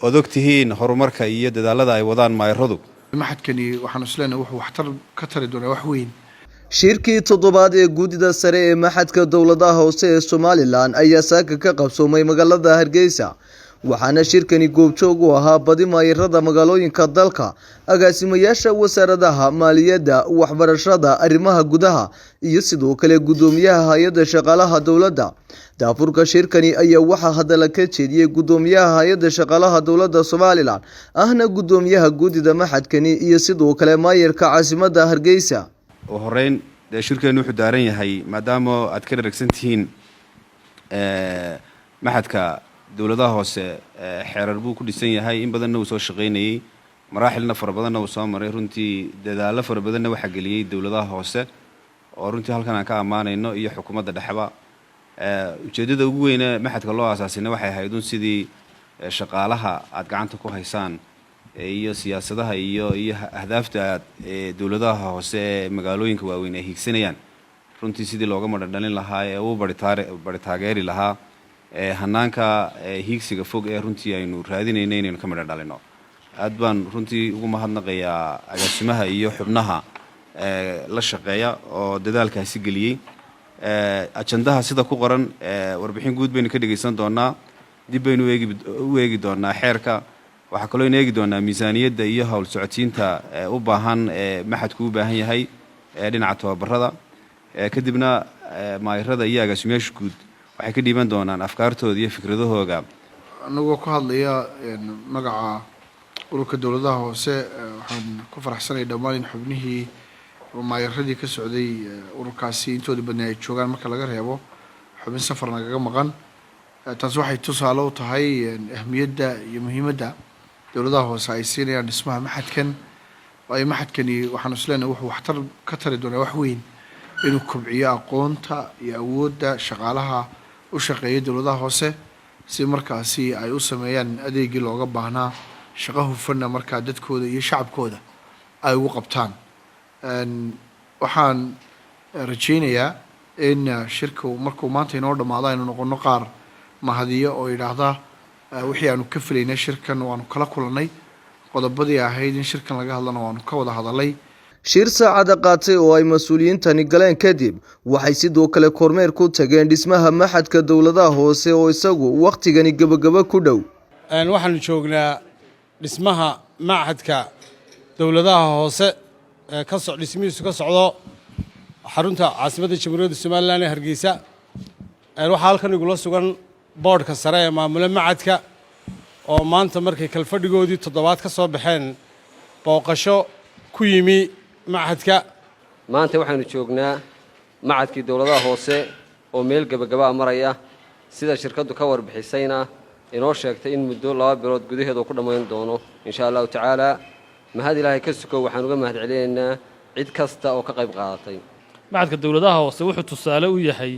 odogtihiin horumarka iyo dadaalada ay wadaan maayiradu. maxadkani waxaan isleenahay wuxuu waxtar ka tari doonaa wax weyn. shirkii toddobaad ee guddida sare ee maxadka dowladaha hoose ee Somaliland ayaa saaka ka qabsoomay magaalada Hargeysa, waxaana shirkani goobjoog u ahaa badi maayirada magaalooyinka dalka, agaasimayaasha wasaaradaha maaliyadda, waxbarashada, arrimaha gudaha iyo sidoo kale gudoomiyaha hay'adda shaqaalaha dowladda. daafurka shirkani ayaa waxaa hadal ka jeediyay gudoomiyaha hay'adda shaqaalaha dowladda Somaliland ahna gudoomiyaha guddida maxadkani iyo sidoo kale maayirka caasimadda Hargeysa. horeyn shirkeenu wuxuu daaran yahay maadaama aad ka dharagsantihiin maxadka dowladaha hoose xeerar buu ku dhisan yahay, in badanna uu soo shaqeynayay, maraaxilna fara badanna uu soo maray, runtii dadaalo fara badanna waxa geliyay dowladaha hoose oo runtii halkan aan ka amaanayno iyo xukuumadda dhexba. ujeedada ugu weyn ee maxadka loo aasaasina waxay ahayd sidii shaqaalaha aad gacanta ku haysaan iyo siyaasadaha iyo ahdaafta dowladaha hoose ee magaalooyinka waaweyn ay higsanayaan, runtii sidii looga madhadhalin lahaa ee uu bari taageeri lahaa hanaanka hiigsiga fog ee runtii aynu raadinayno inaynu ka madhadhalino. aad baan runtii ugu mahadnaqayaa agaasimaha iyo xubnaha la shaqeeya oo dadaalkaasi geliyey. ajandaha sida ku qoran warbixin guud baynu ka dhageysan doonaa, dib baynu u eegi doonaa xeerka, waxaa kaloo in eegi doonaa miisaaniyadda iyo hawl socotiinta u baahan maxadku u baahan yahay dhinaca tababarada. kadibna maayirada iyo agaasimayaasha guud waxay ka dhiiban doonaan afkaartooda iyo fikradahooda. anagoo ku hadlaya magaca ururka dowladaha hoose, waxaan ku faraxsanahay dhammaan in xubnihii maayiradii ka socday ururkaasi intooda badnaa ay joogaan marka laga reebo xubin safar nagaga maqan. taas waxay tusaale u tahay ahmiyadda iyo muhiimadda dowladaha hoose ay siinayaan dhismaha maxadkan. waayo maxadkani waxaan isleenahay wuxuu waxtar ka tari doonaa wax weyn inuu kobciyo aqoonta iyo awoodda shaqaalaha u shaqeeya dowladaha hoose si markaasi ay u sameeyaan adeegii looga baahnaa, shaqo hufanna markaa dadkooda iyo shacabkooda ay ugu qabtaan. waxaan rajaynayaa in shirku markuu maanta inoo dhammaado aynu noqono qaar mahadiyo oo yidhaahda wixii aanu ka filaynay shirkan waanu kala kulannay, qodobadii ahayd in shirkan laga hadlana waanu ka wada hadalay. shir saacada qaatay oo ay mas'uuliyiintani galeen kadib waxay sidoo kale kormeer ku tageen dhismaha maxadka dowladaha hoose oo isagu waqtigani gabagaba ku dhow. waxaanu joognaa dhismaha maxadka dowladaha hoose dhismihiisu ka socdo xarunta caasimadda jamhuuriyadda Somaliland ee Hargeysa. waxaa halkan igula sugan boodhka sare ee maamula maxadka oo maanta markay kalfadhigoodii toddobaad ka soo baxeen booqasho ku yimi maxadka. maanta waxaanu joognaa maxadkii dowladaha hoose oo meel gabagaba maraya, sida shirkadu ka warbixisayna inoo sheegtay in muddo 2 bilood gudaheed uu ku dhammayn doono insha Allah tacaala. mahad ilaahay ka suko waxaan uga mahad celinaynaa cid kasta oo ka qayb qaadatay. maxadka dowladaha hoose wuxuu tusaale u yahay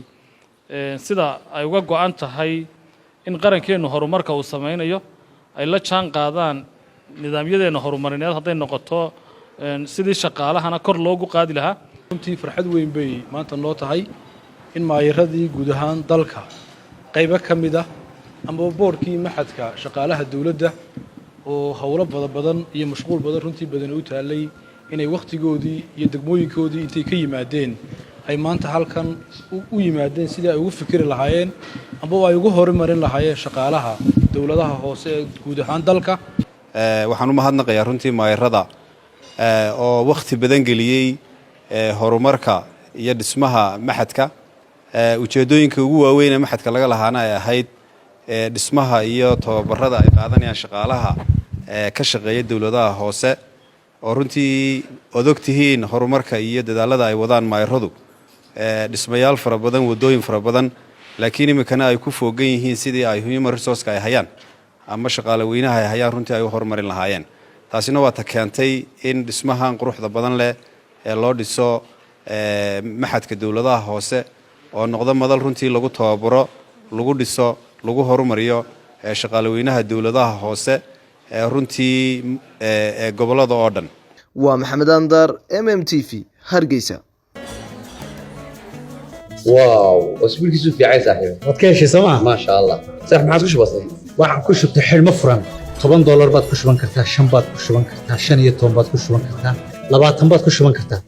sida ay uga go'an tahay in qarankeenu horumarka uu sameeyo ay la jaan qaadaan nidaamyadeena horumarineed hadday noqoto sidii shaqaalahana kor loogu qaadi lahaa. runtii farxad weyn bay maanta noo tahay in maayiradii guud ahaan dalka qaybo ka mid ah ama boorkii maxadka shaqaalaha dowladda oo hawlo badan iyo mashquul badan runtii badan u taalay inay waqtigoodii iyo degmooyinkoodii intay ka yimaadeen ay maanta halkan u yimaadeen sidii ay ugu fikiri lahaayeen ama ay ugu horumarin lahaayeen shaqaalaha dowladaha hoose ee guud ahaan dalka. waxaan u mahadnaqayaa runtii maayirada oo waqti badan geliyey horumarka iyo dhismaha maxadka. ujeedooyinka ugu waaweyn ee maxadka laga lahaana ay ahayd dhismaha iyo tababarada ay qaadanayaan shaqaalaha ka shaqeeya dowladaha hoose oo runtii odogtihiin horumarka iyo dadaalada ay wadaan maayiradu. dhismayaal fara badan, wadooyin fara badan, laakiin imikana ay ku foogan yihiin sidii ay human resource ay hayaan ama shaqaale weynaha ay hayaan runtii ay u horumarin lahaayeen. taasina waa ta keentay in dhismahan quruxda badan leh ee loo dhiso maxadka dowladaha hoose oo noqdo madal runtii lagu tababaro, lagu dhiso, lagu horumariyo shaqaale weynaha dowladaha hoose runtii gobolada oo dhan. waa Maxamed Andar, MMTV, Hargeysa. واو اسبوعك في عايز صاحبي waad ka heshay sooma ما شاء الله صح ما عاد كش بسيط waxaan ku shubtay xilmo furan $10 baad ku shuban kartaa, 5 baad ku shuban kartaa, 15 baad ku shuban kartaa, 20 baad ku shuban kartaa.